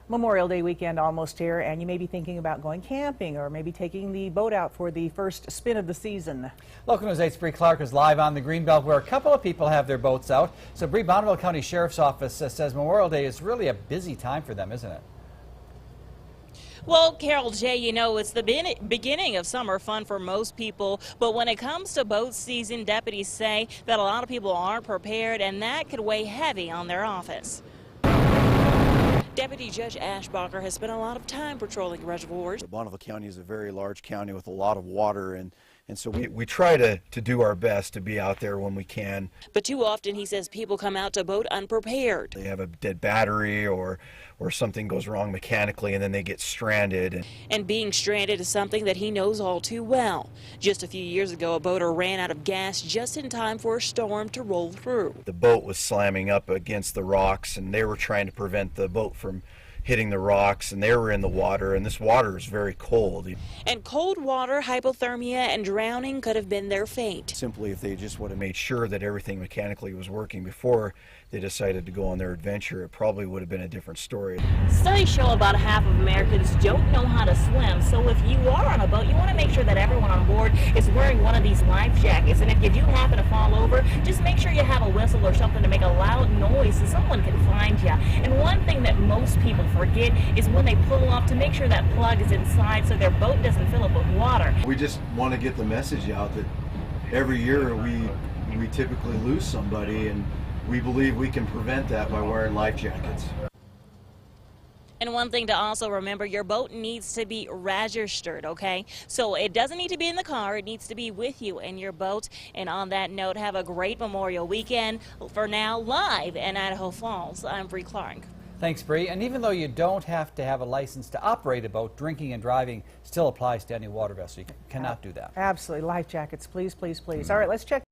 Memorial Day weekend almost here, and you may be thinking about going camping or maybe taking the boat out for the first spin of the season. Local News 8's Bree Clark is live on the Greenbelt where a couple of people have their boats out. So Bree, Bonneville County Sheriff's Office says Memorial Day is really a busy time for them, isn't it? Well, Carol J., you know, it's the beginning of summer fun for most people, but when it comes to boat season, deputies say that a lot of people aren't prepared, and that could weigh heavy on their office. Deputy Judge Ashbacher has spent a lot of time patrolling reservoirs. Bonneville County is a very large county with a lot of water, and so we try to do our best to be out there when we can. But too often, he says, people come out to boat unprepared. They have a dead battery or something goes wrong mechanically, and then they get stranded. And being stranded is something that he knows all too well. Just a few years ago, a boater ran out of gas just in time for a storm to roll through. The boat was slamming up against the rocks, and they were trying to prevent the boat from hitting the rocks, and they were in the water, and this water is very cold. And cold water, hypothermia, and drowning could have been their fate. Simply, if they just would have made sure that everything mechanically was working before they decided to go on their adventure, it probably would have been a different story. Studies show about half of Americans don't know how to swim, so if you are on a boat, you want to make sure that everyone on board is wearing one of these life jackets, and if you do happen to fall over, just make sure you have a whistle or something to make a loud noise so someone can find you. And one thing that most people forget is when they pull off to make sure that plug is inside so their boat doesn't fill up with water. We just want to get the message out that every year we typically lose somebody, and we believe we can prevent that by wearing life jackets. And one thing to also remember, your boat needs to be registered, okay? So it doesn't need to be in the car, it needs to be with you in your boat. And on that note, have a great Memorial weekend. For now, live in Idaho Falls, I'm Bree Clark. Thanks, Bree. And even though you don't have to have a license to operate a boat, drinking and driving still applies to any water vessel. You cannot do that. Absolutely. Life jackets, please, please, please. All right, let's check.